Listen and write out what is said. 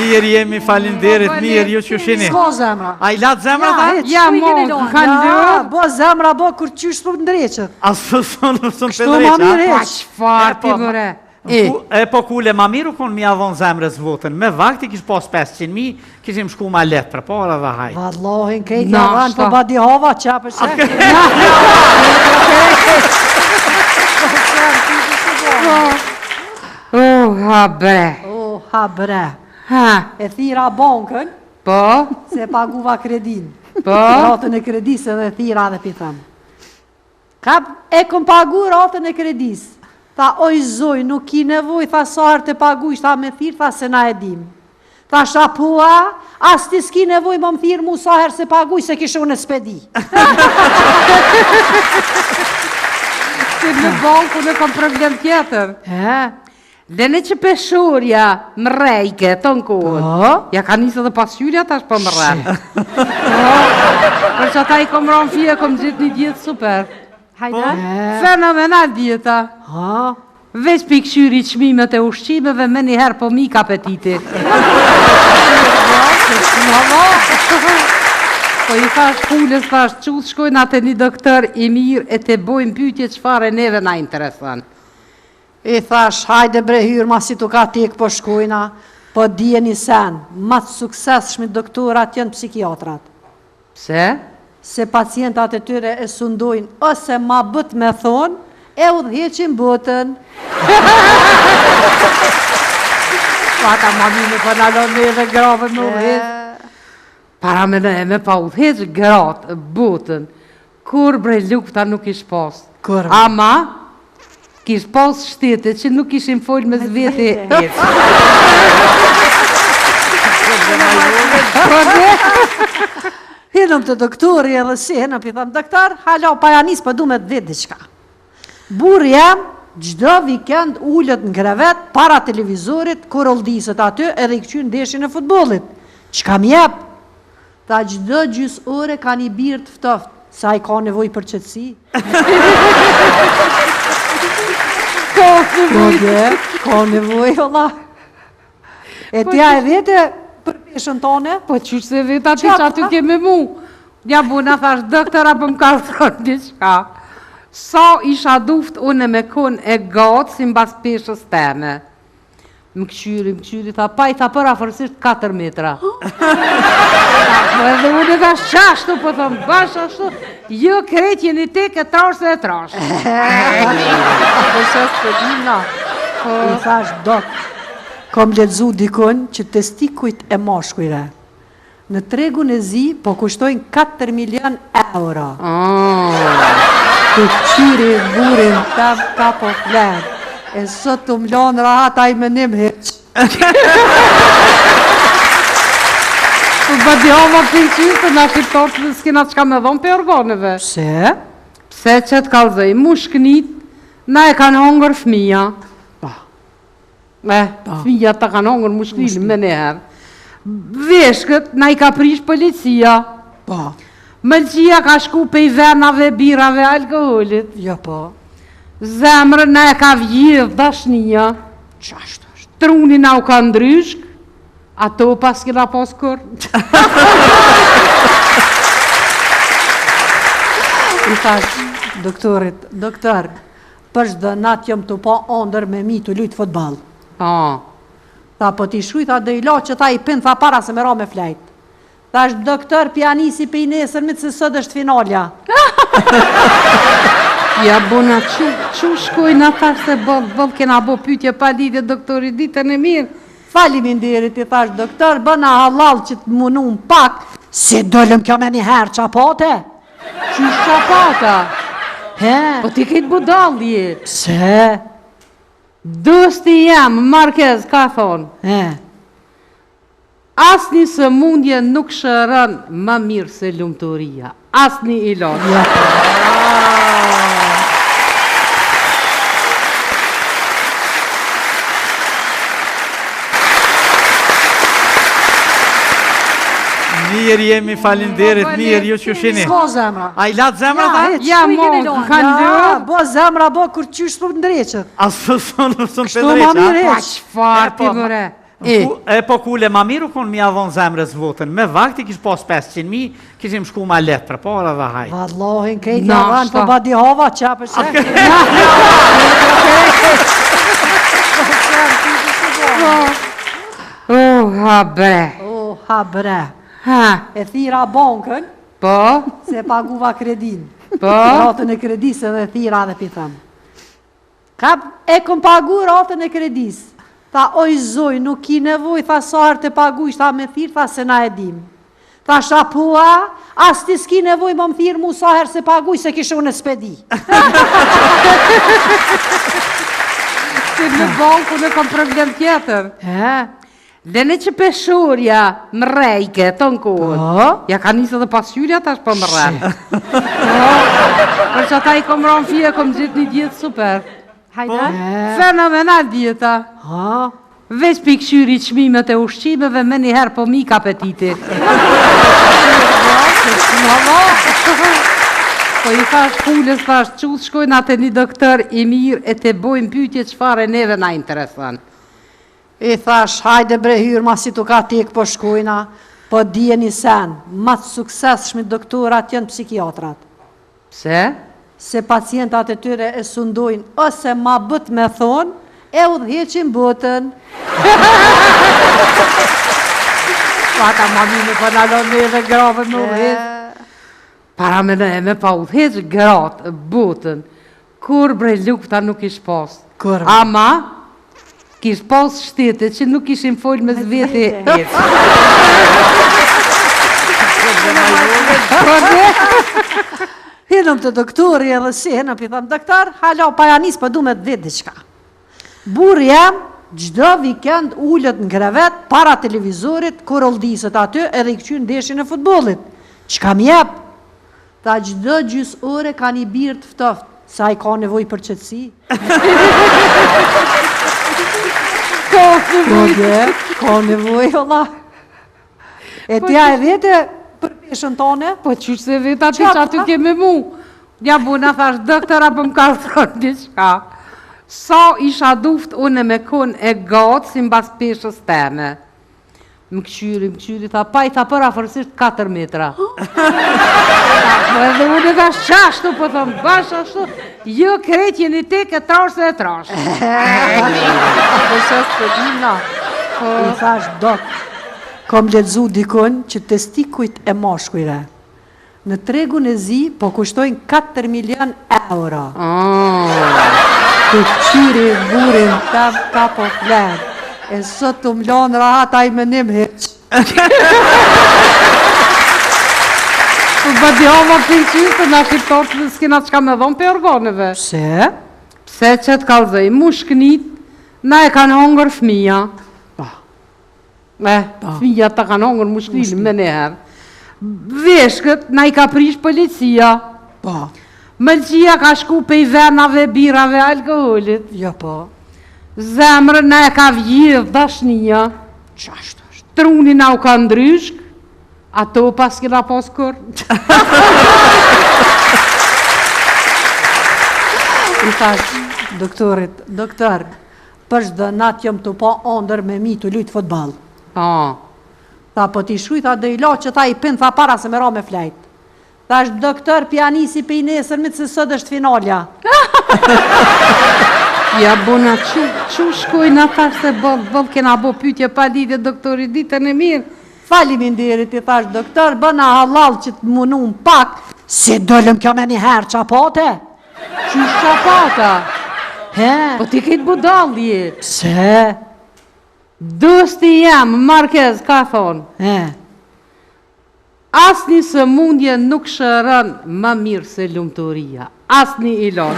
Mirë jemi, falinderit, mirë, ju që shini. S'ko zemra. A I latë zemra ta? Ja, mo, kanë lërë. Bo zemra, bo, kur qysh për ndreqët. Asë sënë për Shtu ma mirë Pa qëfar ti mëre. E po kule ma miru konë mi avon zemrës votën. Me vakti kish pas 500.000, kishim shku ma letë për para dhe hajtë. Vallohin, krejt javan, po badi hova, qapë shek. Ha bre. Ha bre. Ha. E thira bankën, Po. se paguva kredin. Po. Ratën e kredisë dhe thira dhe pitëm. E këm pagu ratën e kredisë. Tha, oj zoj, nuk ki nevoj, tha sarë të paguish, tha me thirë, tha se na e dim. Tha shapua, as ti s'ki nevoj më më thirë mu sa herë se paguish, se kishë unë e spedi. Se në banku në kam problem tjetër. Dhe në që peshurja më rejke, të në kohën. Ja ka njësë dhe pasyrja, tash po më rejke. Për që ata I kom rënë fje, kom gjithë një djetë super. Hajde? Fenomenal djeta. Veç për këshyri qmimet e ushqimeve, me njëherë po mik apetiti. Po I thash pulës, thash qusë shkojnë atë një doktor I mirë e te bojnë pyetje qfare neve na interesan. I thash, hajde bre hyrë, ma si tu ka tek po shkojna, po dje një sen, ma të sukseshmi doktorat janë psikiatrat. Pse? Se pacientat e tyre e sundojnë, ose ma bët me thonë, e udheqin botën. Pata mami me përnalon neve grave me udheq. Para me me pa udheq gratë, botën, kur bre lukta nuk ish pas. Kur? Ama, kish pas shtete që nuk ishin folë me zveti Hinëm të doktori edhe si, hinëm për thëmë, doktor, halo, pa janis, pa du me të vetë diqka. Burë jam, gjdo vikend ullët në krevet, para televizorit, kur oldisët aty, edhe I këqynë ndeshin e futbolit. Qka mjep? Ta gjdo gjys ore ka një birë të ftoft, sa I ka nevoj për qëtësi. Ka nevoj, Allah. E tja e vete, për peshën tone? Po qysh se veta ti që aty ke me mu. Ja buna thash, doktora po më ka thonë diçka. Sa isha duft unë me kun e gatë si mbas peshës teme. Më këshyri, tha, pa I tha për afërsisht 4 metra. Edhe unë e thash qashtu, po thëmë, bash ashtu, jo krejt jeni tek e trash dhe e trash. I thash, dok, kom ledzu dikon që testikujt e moshkujre. Në tregun e zi, po kushtojnë 4 milion euro. Të qyri burin ka po flerë. E sot të mlonë rahat a I menim heq. Po bëdi hova për qyri të nga shqiptarët dhe s'kena qka me dhonë për organeve. Pse? Pse që të kalzoj, mushknit, na e kanë hongër fmija. Fmija ta kanë hongër mushknit me neherë. Veshkët, na I ka prish policia. Mëlqia ka shku pe I venave, birave, alkoholit. Jo po. Zemrën na e ka vjedh dashnia. Qashtu është? Truni na u ka ndryshk, ato pas kena pas kur. I thash doktorit, doktor, për shdo natë jom të po ondër me mi të lujtë fotbal. Tha, po ti shkuj, tha, dhe I la që ta I pin, tha, para se me ra me flejt. Thash, doktor, pianisi pe I nesër, mitë se sot është finalja. Ja, bona, që shkojnë ata se bëllë kena bo pytje pa lidhje doktori ditën e mirë. Faliminderit, I thash, doktor, bëna halal që të munun pak, se dollëm kjo me një herë qapate. Qysh qapata? Po ti këtë budalje. Pse? Dosti jam, Marquez, ka thonë. Asni së mundje nuk shërën më mirë se lumëturia. Asni ilon. Mirë jemi, falinderit, mirë, ju që shini. S'ko zemra. A I latë zemra ta? Ja, mo, kanë lërë. Bo zemra, bo, kur qysh për ndreqët. Asë sënë Shtu ma mirë Pa heq. qëfar ti mëre. E po kule ma miru kon mi avon zemrës votën. Me vakti kish pas 500.000, kishim shku ma letë për para dhe hajt. Vallohin, krejt javan për badi hova qa për shek. Ha bre. Ha bre. E thira bankën, Po? se paguva kredin. Po? Ratën e kredisë dhe thira dhe pitëm. E kom pagu ratën e kredisë. Tha, oj zoj, nuk ki nevoj, tha sarë të pagu, ishta me thirë, tha se na e dim. Tha shapua, as ti s'ki nevoj më më thirë mu sa herë se pagu, se kishë unë e spedi. Se në banku në kam problem tjetër. Lene që peshurja më rejke, të në kohën. Ja ka njësë dhe pasyrja tash për më rejke. Për që ta i kom ronë fije, kom gjithë një djetë super. Hajde? Fenomenal djeta. Veç për këshyri qmimet e ushqimeve, me njëherë po mik apetiti. Po i thash pullës, thash qullë shkojnë atë një doktor i mirë e te bojnë pytje qëfare neve na interesan. I thash, hajde bre hyrë, ma si tu ka tek po shkojna, po dje një sen, ma të sukses shmi doktorat janë psikiatrat. Pse? Se pacientat e tyre e sundojnë, ose ma bët me thonë, e u dheqin botën. Pata mami me përnalon me dhe grave me u dheqin. Para me në e me pa u dheqin gratë, botën, kur bre lukta nuk ish pas. Ama, kish pas shtete që nuk ishim folë me zveti jetë. Hinëm të doktori edhe si, hinëm për thëmë, doktor, hala pa janis për du me të vetë diqka. Burë jam, gjdo vikend ullët në krevet, para televizorit, kur oldisët aty, edhe i këqynë ndeshin e futbolit. Qka mjep? Ta gjdo gjys ore ka një birë të ftoft, sa i ka nevoj për qëtësi. Ka nevoj, ola. E tja e vete për peshën tone? Po qysh se veta ti që aty ke me mu. Ja buna thash, doktora për më ka thonë diçka. Sa isha duft unë me kun e gatë si mbas peshës teme. Më këshyri, tha pa i tha për afërsisht 4 metra. Edhe unë e thash qashtu, po thëmë, bash ashtu, jo krejt jeni te ke trash dhe trash. Po shes të dina, i thash dok, kom ledzu dikon që testikujt e moshkujre. Në tregun e zi, po kushtojnë 4 milion euro. Të qyri burin ta po flerë. E sot të mlonë rahat a i menim heq. Po bëdi hova për qytë, në shqiptarët në s'kina qka me dhonë për organeve. Pse? Pse që të kalzoj, mushknit, na e kanë hongër fëmija. Fëmija ta kanë hongër mushknit me neherë. Veshkët, na i ka prish policia. Mëlqia ka shku pe i venave, birave, alkoholit. Jo po. Zemrën na e ka vjedh dashnia. Qashtu është? Truni na u ka ndryshk, ato pas kina pas kur. I thash doktorit, doktor, për shdo natë jom të po ondër me mi të lujtë futbal. Tha, po ti shkuj, tha, dhe i lo që ta i pin, tha, para se me ra me flejt. Thash, doktor, pianisi pe i nesër, mitë se sot është finalja. Ja, bona, që shkojnë ata se bëllë kena bo pytje pa lidhje doktori ditën e mirë. Faliminderit, i thash, doktor, bëna halal që të munum pak, si dollëm kjo me një herë qapate. Që qapata? Po ti këtë budalje. Pse? Dosti jam, Marquez, ka thonë. Asni së mundje nuk shërën më mirë se lumëtoria. Asni ilon.